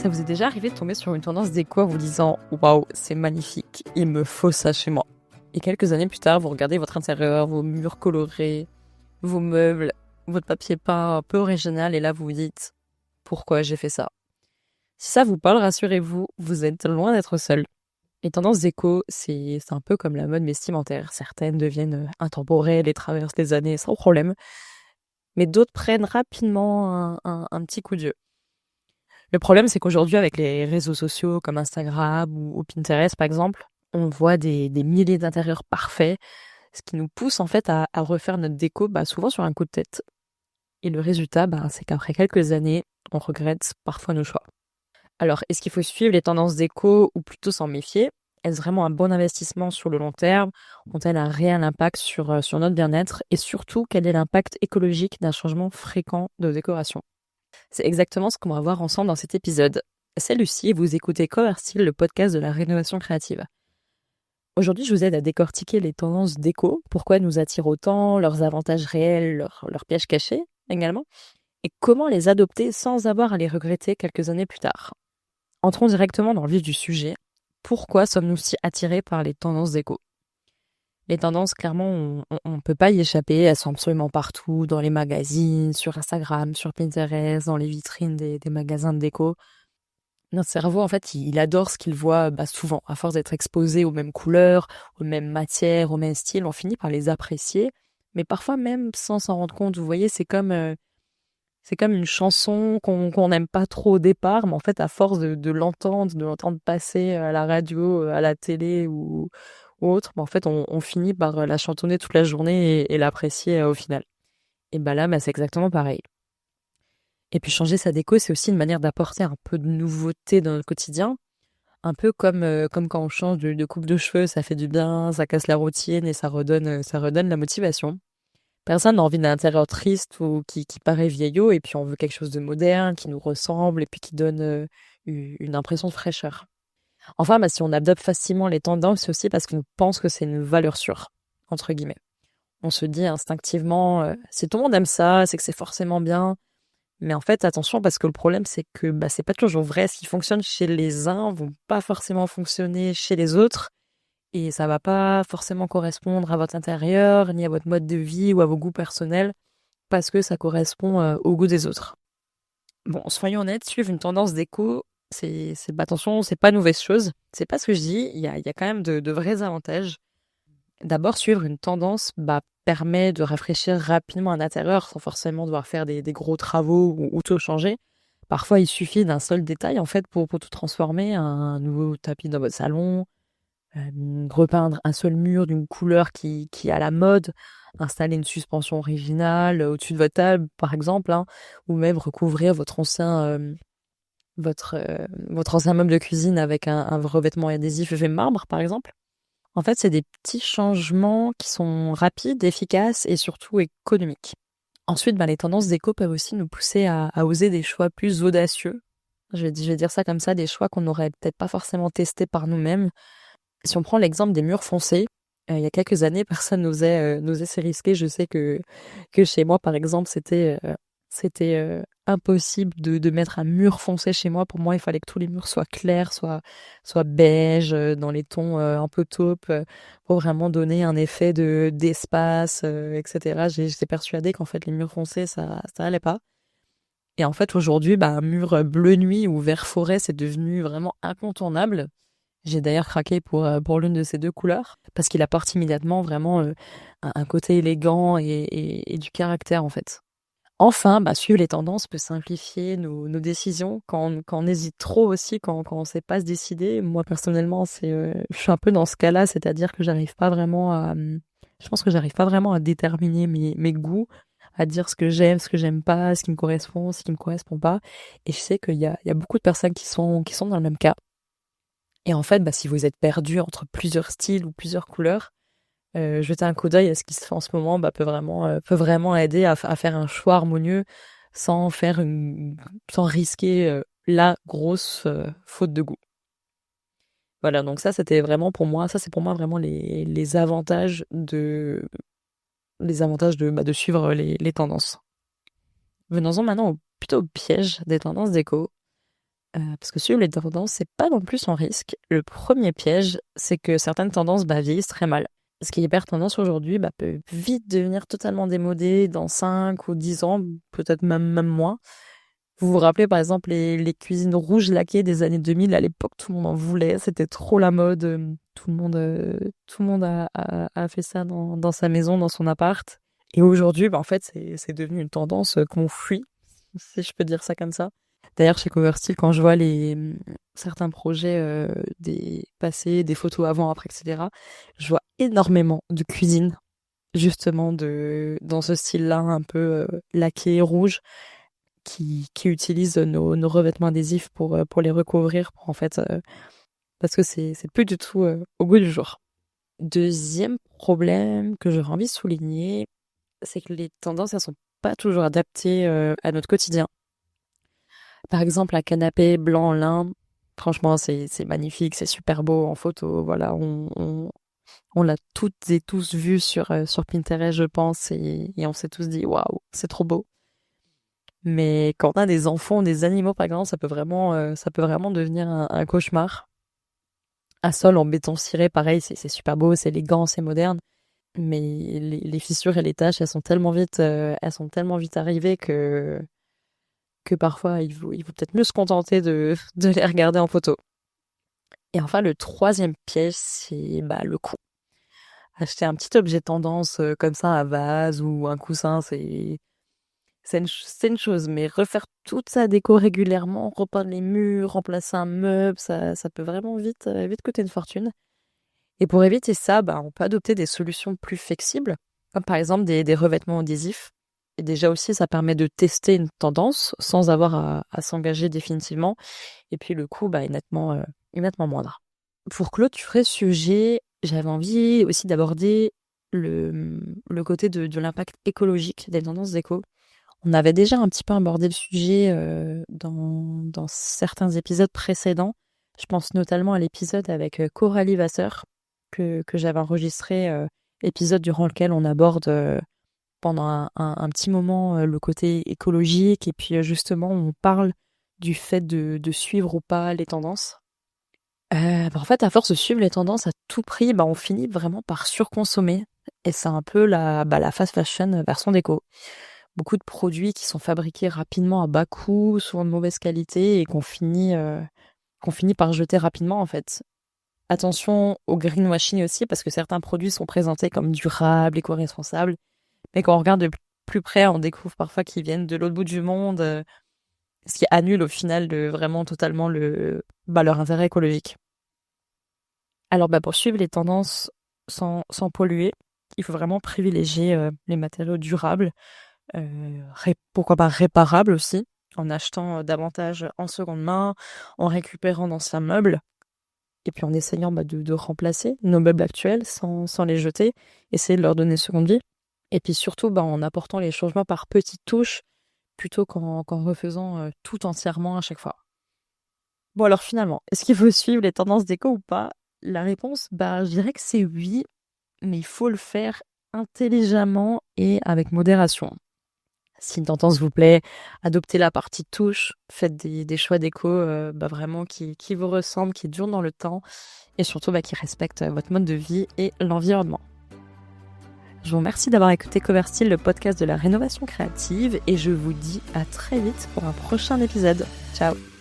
Ça vous est déjà arrivé de tomber sur une tendance déco en vous disant waouh, c'est magnifique, il me faut ça chez moi. Et quelques années plus tard, vous regardez votre intérieur, vos murs colorés, vos meubles, votre papier peint un peu original, et là vous vous dites pourquoi j'ai fait ça. Si ça vous parle, rassurez-vous, vous êtes loin d'être seul. Les tendances déco, c'est un peu comme la mode vestimentaire. Certaines deviennent intemporelles et traversent les années sans problème, mais d'autres prennent rapidement un petit coup de vieux. Le problème, c'est qu'aujourd'hui, avec les réseaux sociaux comme Instagram ou Pinterest, par exemple, on voit des milliers d'intérieurs parfaits, ce qui nous pousse en fait à refaire notre déco, souvent sur un coup de tête. Et le résultat, c'est qu'après quelques années, on regrette parfois nos choix. Alors, est-ce qu'il faut suivre les tendances déco ou plutôt s'en méfier? Est-ce vraiment un bon investissement sur le long terme? Ont-elles un réel impact sur notre bien-être? Et surtout, quel est l'impact écologique d'un changement fréquent de décoration? C'est exactement ce qu'on va voir ensemble dans cet épisode. C'est Lucie et vous écoutez Cover Style, le podcast de la rénovation créative. Aujourd'hui, je vous aide à décortiquer les tendances déco, pourquoi elles nous attirent autant, leurs avantages réels, leurs pièges cachés également, et comment les adopter sans avoir à les regretter quelques années plus tard. Entrons directement dans le vif du sujet. Pourquoi sommes-nous si attirés par les tendances déco? Les tendances, clairement, on ne peut pas y échapper. Elles sont absolument partout, dans les magazines, sur Instagram, sur Pinterest, dans les vitrines des magasins de déco. Notre cerveau, en fait, il adore ce qu'il voit souvent. À force d'être exposé aux mêmes couleurs, aux mêmes matières, aux mêmes styles, on finit par les apprécier, mais parfois même sans s'en rendre compte. Vous voyez, c'est comme une chanson qu'on n'aime pas trop au départ, mais en fait, à force de l'entendre passer à la radio, à la télé ou autre, en fait, on finit par la chantonner toute la journée et l'apprécier au final. Et là, c'est exactement pareil. Et puis changer sa déco, c'est aussi une manière d'apporter un peu de nouveauté dans notre quotidien. Un peu comme quand on change de coupe de cheveux, ça fait du bien, ça casse la routine et ça redonne la motivation. Personne n'a envie d'un intérieur triste ou qui paraît vieillot, et puis on veut quelque chose de moderne, qui nous ressemble et puis qui donne une impression de fraîcheur. Enfin, si on adopte facilement les tendances, c'est aussi parce qu'on pense que c'est une valeur sûre, entre guillemets. On se dit instinctivement, si tout le monde aime ça, c'est que c'est forcément bien. Mais en fait, attention, parce que le problème, c'est que c'est pas toujours vrai. Ce qui fonctionne chez les uns vont pas forcément fonctionner chez les autres. Et ça va pas forcément correspondre à votre intérieur, ni à votre mode de vie ou à vos goûts personnels, parce que ça correspond au goût des autres. Bon, soyons honnêtes, suivre une tendance déco, attention, c'est pas une mauvaise chose. C'est pas ce que je dis, il y a quand même de vrais avantages. D'abord, suivre une tendance permet de rafraîchir rapidement un intérieur sans forcément devoir faire des gros travaux ou tout changer. Parfois, il suffit d'un seul détail en fait pour tout transformer, un nouveau tapis dans votre salon, repeindre un seul mur d'une couleur qui est à la mode, installer une suspension originale au-dessus de votre table par exemple, ou même recouvrir votre ancien meuble de cuisine avec un revêtement adhésif fait marbre par exemple. En fait, c'est des petits changements qui sont rapides, efficaces et surtout économiques. Ensuite, les tendances déco peuvent aussi nous pousser à oser des choix plus audacieux. Je vais dire ça comme ça, des choix qu'on n'aurait peut-être pas forcément testés par nous-mêmes. Si on prend l'exemple des murs foncés, il y a quelques années, personne n'osait se risquer. Je sais que chez moi, par exemple, c'était impossible de mettre un mur foncé chez moi. Pour moi, il fallait que tous les murs soient clairs, soient beige, dans les tons un peu taupe, pour vraiment donner un effet d'espace, etc. J'étais persuadée qu'en fait, les murs foncés, ça allait pas. Et en fait, aujourd'hui, un mur bleu nuit ou vert forêt, c'est devenu vraiment incontournable. J'ai d'ailleurs craqué pour l'une de ces deux couleurs, parce qu'il apporte immédiatement vraiment un côté élégant et du caractère, en fait. Enfin, suivre les tendances peut simplifier nos décisions quand on hésite trop aussi, quand on ne sait pas se décider. Moi, personnellement, je suis un peu dans ce cas-là, c'est-à-dire que je pense que j'arrive pas vraiment à déterminer mes goûts, à dire ce que j'aime, ce que j'aime pas, ce qui me correspond, ce qui me correspond pas. Et je sais qu'il y a beaucoup de personnes qui sont dans le même cas. Et en fait, si vous êtes perdu entre plusieurs styles ou plusieurs couleurs, jeter un coup d'œil à ce qui se fait en ce moment peut vraiment aider à faire un choix harmonieux sans sans risquer la grosse faute de goût. Voilà, donc ça c'est pour moi vraiment les avantages de suivre les tendances. Venons-en maintenant plutôt au piège des tendances déco. Parce que suivre les tendances, c'est pas non plus sans risque. Le premier piège, c'est que certaines tendances vieillissent très mal. Ce qui est hyper tendance aujourd'hui peut vite devenir totalement démodé dans 5 ou 10 ans, peut-être même moins. Vous vous rappelez par exemple les cuisines rouges laquées des années 2000, à l'époque tout le monde en voulait, c'était trop la mode, tout le monde a fait ça dans sa maison, dans son appart. Et aujourd'hui, en fait, c'est devenu une tendance qu'on fuit, si je peux dire ça comme ça. D'ailleurs, chez Coverstyle, quand je vois certains projets des passés, des photos avant, après, etc., je vois énormément de cuisine, justement, dans ce style-là, un peu laqué, rouge, qui utilisent nos revêtements adhésifs pour les recouvrir, parce que c'est plus du tout au goût du jour. Deuxième problème que j'aurais envie de souligner, c'est que les tendances, elles sont pas toujours adaptées à notre quotidien. Par exemple, un canapé blanc en lin, franchement, c'est magnifique, c'est super beau en photo. Voilà, on l'a toutes et tous vu sur Pinterest, je pense, et on s'est tous dit waouh, c'est trop beau. Mais quand on a des enfants, des animaux, par exemple, ça peut vraiment devenir un cauchemar. Un sol en béton ciré, pareil, c'est super beau, c'est élégant, c'est moderne. Mais les fissures et les taches, elles sont tellement vite arrivées que parfois il faut peut-être mieux se contenter de les regarder en photo. Et enfin, le troisième piège, c'est le coût. Acheter un petit objet tendance comme ça, un vase ou un coussin, c'est une chose, mais refaire toute sa déco régulièrement, repeindre les murs, remplacer un meuble, ça peut vraiment vite coûter une fortune. Et pour éviter ça, on peut adopter des solutions plus flexibles, comme par exemple des revêtements adhésifs. Et déjà aussi, ça permet de tester une tendance sans avoir à s'engager définitivement. Et puis le coût est nettement moindre. Pour clôturer ce sujet, j'avais envie aussi d'aborder le côté de l'impact écologique des tendances déco. On avait déjà un petit peu abordé le sujet dans certains épisodes précédents. Je pense notamment à l'épisode avec Coralie Vasseur que j'avais enregistré, épisode durant lequel on aborde pendant un petit moment le côté écologique et puis justement on parle du fait de suivre ou pas les tendances. En fait, à force de suivre les tendances à tout prix, on finit vraiment par surconsommer. Et c'est un peu la fast fashion version déco. Beaucoup de produits qui sont fabriqués rapidement à bas coût, souvent de mauvaise qualité et qu'on finit par jeter rapidement en fait. Attention au greenwashing aussi parce que certains produits sont présentés comme durables, éco-responsables, mais quand on regarde de plus près, on découvre parfois qu'ils viennent de l'autre bout du monde, ce qui annule au final vraiment totalement leur intérêt écologique. Alors pour suivre les tendances sans polluer, il faut vraiment privilégier les matériaux durables, pourquoi pas réparables aussi, en achetant davantage en seconde main, en récupérant d'anciens meubles, et puis en essayant de remplacer nos meubles actuels sans les jeter, essayer de leur donner une seconde vie, et puis surtout en apportant les changements par petites touches, plutôt qu'en refaisant tout entièrement à chaque fois. Bon alors finalement, est-ce qu'il faut suivre les tendances déco ou pas? La réponse, je dirais que c'est oui, mais il faut le faire intelligemment et avec modération. Si une tendance vous plaît, adoptez-la par petites touches, faites des choix déco vraiment qui vous ressemblent, qui durent dans le temps et surtout qui respectent votre mode de vie et l'environnement. Je vous remercie d'avoir écouté Coverstyle, le podcast de la rénovation créative, et je vous dis à très vite pour un prochain épisode. Ciao!